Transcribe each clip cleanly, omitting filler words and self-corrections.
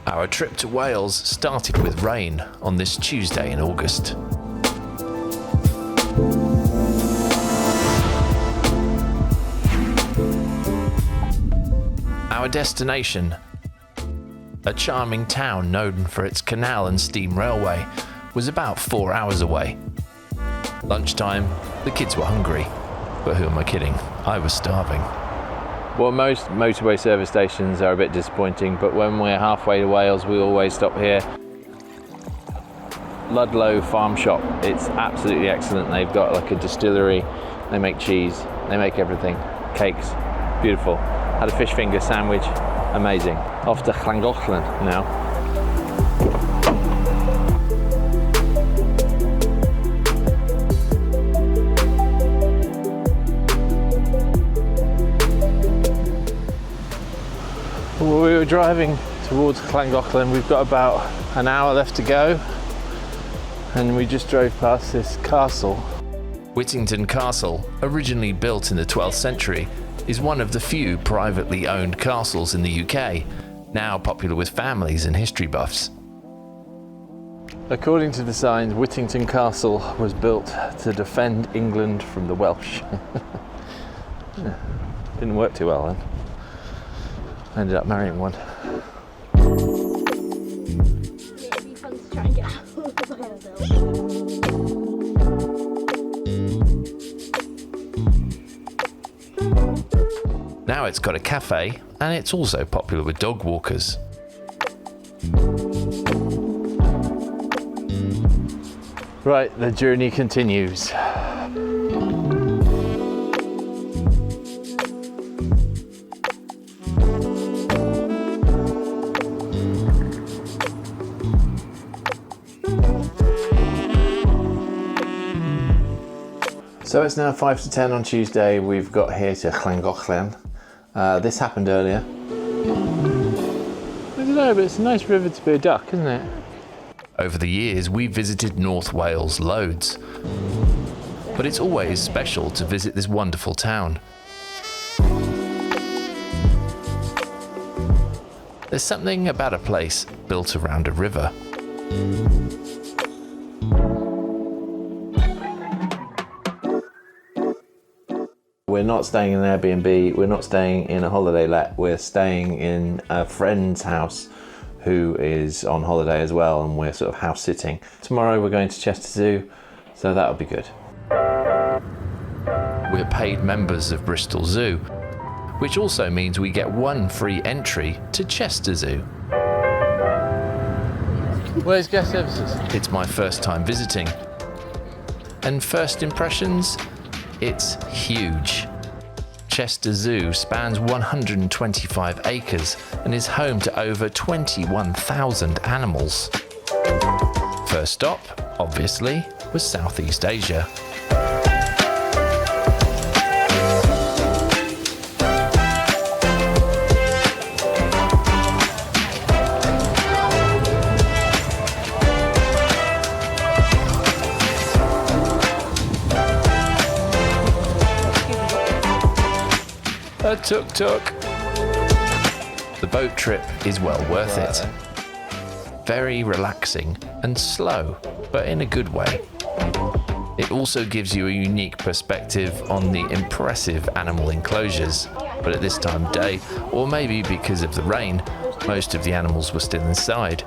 Our trip to Wales started with rain on this Tuesday in August. Our destination, a charming town known for its canal and steam railway, was about 4 hours away. Lunchtime, the kids were hungry, but who am I kidding? I was starving. Well, most motorway service stations are a bit disappointing, but when we're halfway to Wales, we always stop here. Ludlow Farm Shop, it's absolutely excellent. They've got like a distillery, they make cheese, they make everything, cakes, beautiful. Had a fish finger sandwich, amazing. Off to Llangollen now. Well, we were driving towards Llangollen. We've got about an hour left to go, and we just drove past this castle. Whittington Castle, originally built in the 12th century, is one of the few privately owned castles in the UK, now popular with families and history buffs. According to the signs, Whittington Castle was built to defend England from the Welsh. Didn't work too well then. Ended up marrying one. It'd be fun to try and get out of the house. Now it's got a cafe, and it's also popular with dog walkers. Right, the journey continues. So it's now 5 to 10 on Tuesday. We've got here to Llangollen. This happened earlier. I don't know, but it's a nice river to be a duck, isn't it? Over the years, we've visited North Wales loads. But it's always special to visit this wonderful town. There's something about a place built around a river. We're not staying in an Airbnb, we're not staying in a holiday let, we're staying in a friend's house who is on holiday as well, and we're sort of house sitting. Tomorrow we're going to Chester Zoo, so that'll be good. We're paid members of Bristol Zoo, which also means we get one free entry to Chester Zoo. Where's guest services? It's my first time visiting. And first impressions? It's huge. Chester Zoo spans 125 acres and is home to over 21,000 animals. First stop, obviously, was Southeast Asia. A tuk-tuk. The boat trip is well worth it. Very relaxing and slow, but in a good way. It also gives you a unique perspective on the impressive animal enclosures, but at this time of day, or maybe because of the rain, most of the animals were still inside.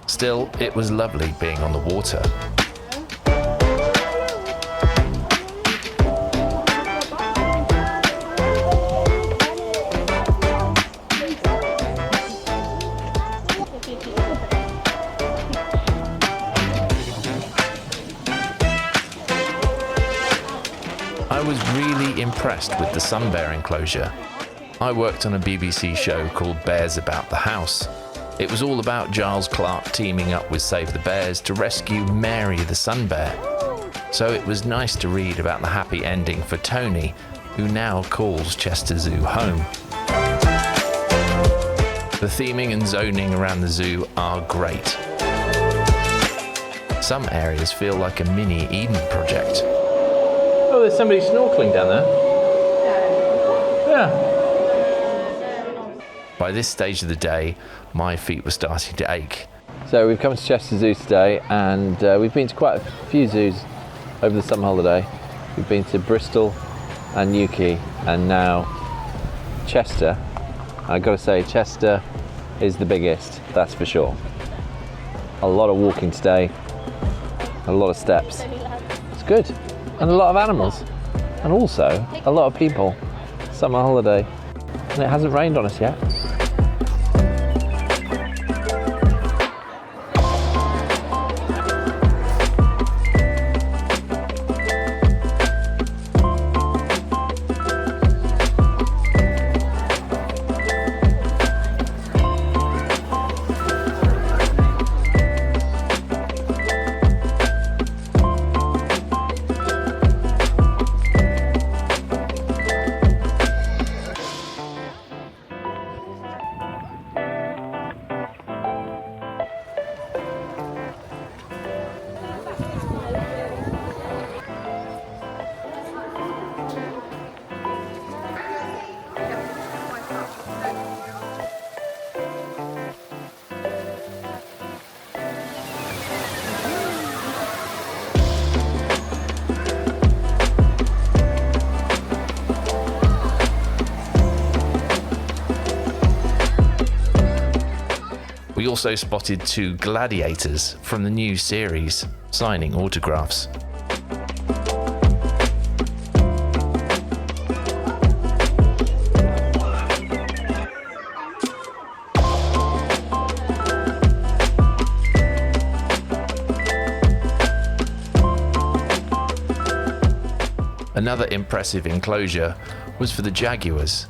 Still, it was lovely being on the water. I was really impressed with the sun bear enclosure. I worked on a BBC show called Bears About the House. It was all about Giles Clarke teaming up with Save the Bears to rescue Mary the sun bear. So it was nice to read about the happy ending for Tony, who now calls Chester Zoo home. The theming and zoning around the zoo are great. Some areas feel like a mini Eden project. Oh, there's somebody snorkeling down there. Yeah. By this stage of the day, my feet were starting to ache. So we've come to Chester Zoo today, and we've been to quite a few zoos over the summer holiday. We've been to Bristol and Newquay, and now Chester. I've got to say, Chester is the biggest, that's for sure. A lot of walking today, a lot of steps. It's good, and a lot of animals, and also a lot of people. Summer holiday, and it hasn't rained on us yet. We also spotted 2 gladiators from the new series, signing autographs. Another impressive enclosure was for the jaguars.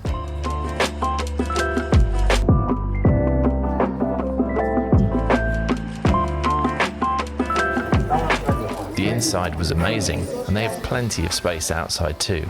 The inside was amazing, and they have plenty of space outside too.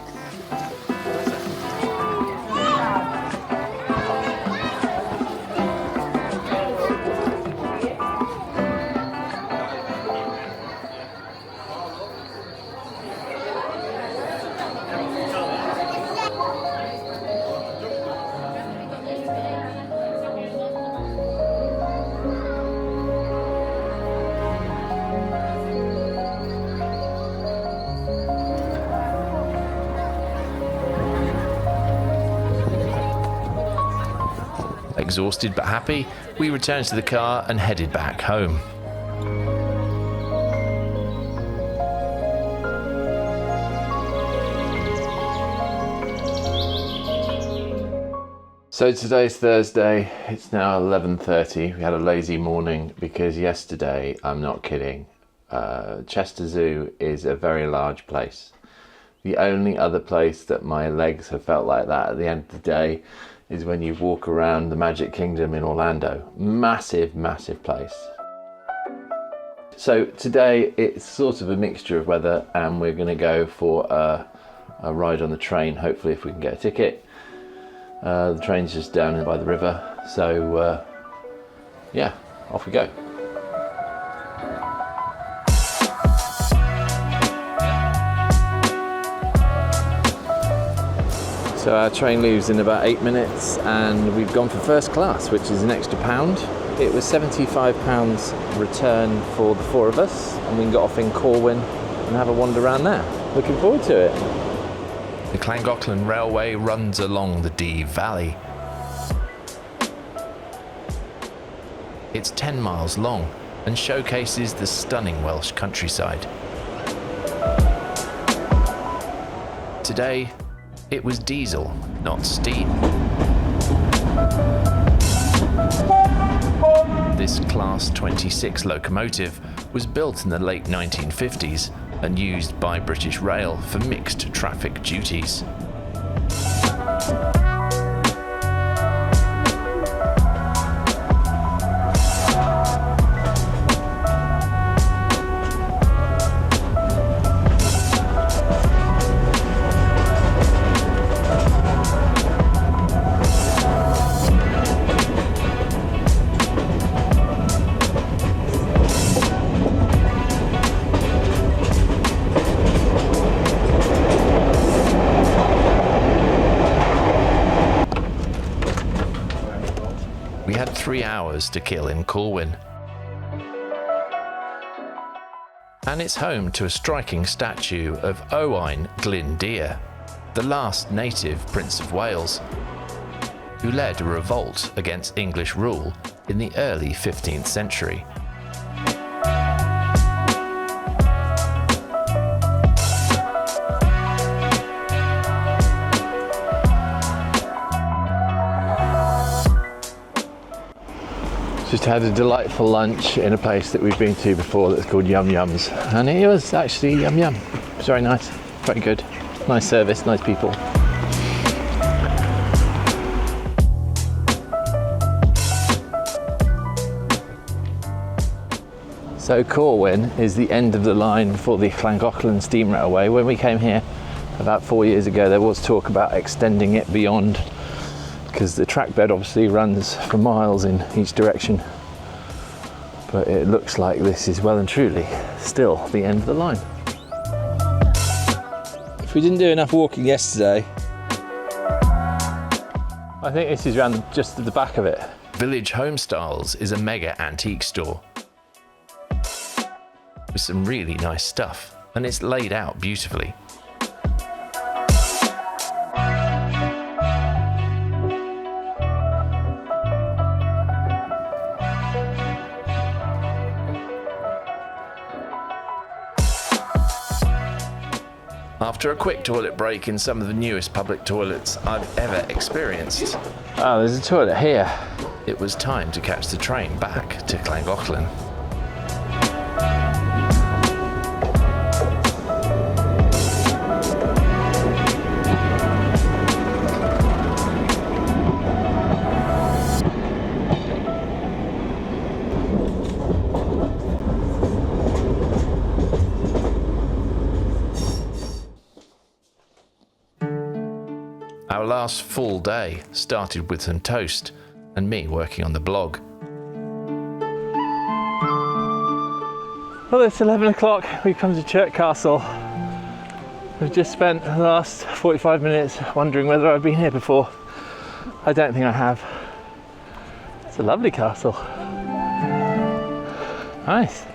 Exhausted but happy, we returned to the car and headed back home. So today's Thursday, it's now 11:30. We had a lazy morning because yesterday, I'm not kidding, Chester Zoo is a very large place. The only other place that my legs have felt like that at the end of the day is when you walk around the Magic Kingdom in Orlando. Massive, massive place. So today it's sort of a mixture of weather, and we're going to go for a ride on the train, hopefully, if we can get a ticket. The train's just down by the river, so yeah, off we go. So our train leaves in about 8 minutes, and we've gone for first class, which is an extra £1. It was £75 return for the 4 of us, and we can get off in Llangollen and have a wander around there. Looking forward to it. The Llangollen Railway runs along the Dee Valley. It's 10 miles long and showcases the stunning Welsh countryside. Today, it was diesel, not steam. This Class 26 locomotive was built in the late 1950s and used by British Rail for mixed traffic duties. 3 hours to kill in Corwin. And it's home to a striking statue of Owain Glyndŵr, the last native Prince of Wales, who led a revolt against English rule in the early 15th century. Just had a delightful lunch in a place that we've been to before that's called Yum Yums, and it was actually yum yum. It was very nice, very good. Nice service, nice people. So Corwin is the end of the line for the Llangollen steam railway. When we came here about 4 years ago, there was talk about extending it beyond, because the track bed obviously runs for miles in each direction. But it looks like this is well and truly still the end of the line. If we didn't do enough walking yesterday, I think this is around just at the back of it. Village Homestyles is a mega antique store with some really nice stuff, and it's laid out beautifully. After a quick toilet break in some of the newest public toilets I've ever experienced, Oh, there's a toilet here. it was time to catch the train back to Llangollen. Our last full day started with some toast and me working on the blog. Well, it's 11 o'clock. We've come to Chirk Castle. We've just spent the last 45 minutes wondering whether I've been here before. I don't think I have. It's a lovely castle. Nice.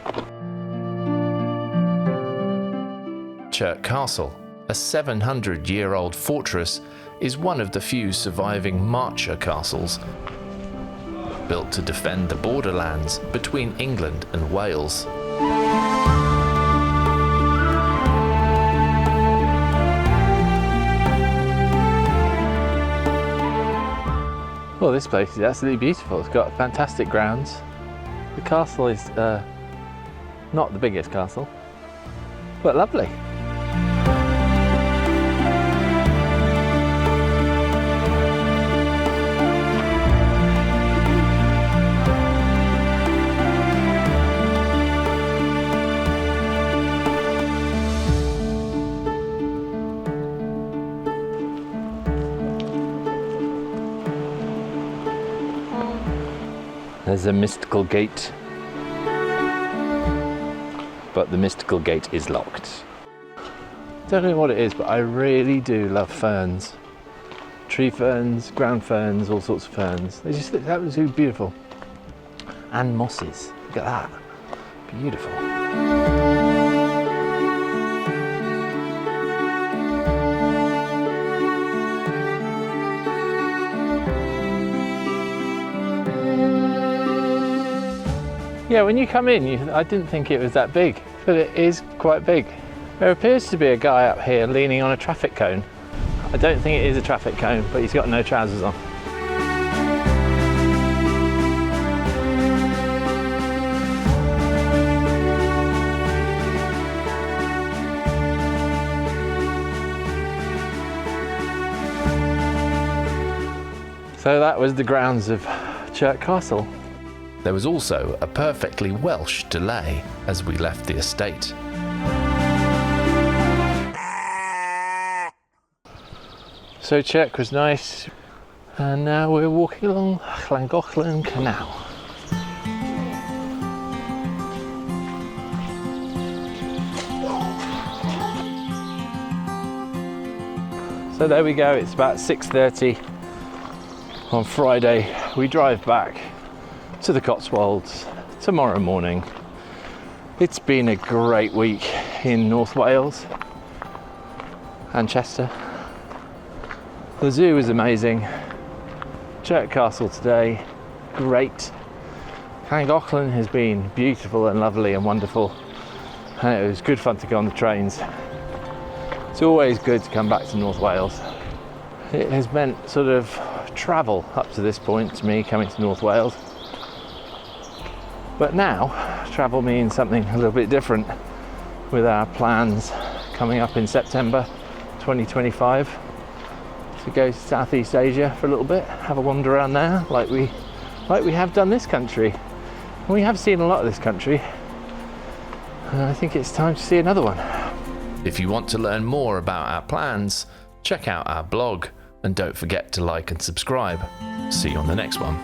Chirk Castle, a 700-year-old fortress, is one of the few surviving Marcher castles, built to defend the borderlands between England and Wales. Well, this place is absolutely beautiful. It's got fantastic grounds. The castle is not the biggest castle, but lovely. There's a mystical gate, but the mystical gate is locked. Don't know what it is, but I really do love ferns. Tree ferns, ground ferns, all sorts of ferns. They just look absolutely beautiful. And mosses, look at that, beautiful. Yeah, when you come in, I didn't think it was that big, but it is quite big. There appears to be a guy up here leaning on a traffic cone. I don't think it is a traffic cone, but he's got no trousers on. So that was the grounds of Chirk Castle. There was also a perfectly Welsh delay as we left the estate. So Chirk was nice, and now we're walking along Llangollen Canal. So there we go, it's about 6:30 on Friday. We drive back to the Cotswolds tomorrow morning. It's been a great week in North Wales and Chester. The zoo is amazing. Chirk Castle today, great. Llangollen has been beautiful and lovely and wonderful, and it was good fun to go on the trains. It's always good to come back to North Wales. It has meant sort of travel up to this point to me coming to North Wales, but now travel means something a little bit different with our plans coming up in September 2025 to go to Southeast Asia for a little bit, have a wander around there like we have done this country. We have seen a lot of this country, and I think it's time to see another one. If you want to learn more about our plans, check out our blog and don't forget to like and subscribe. See you on the next one.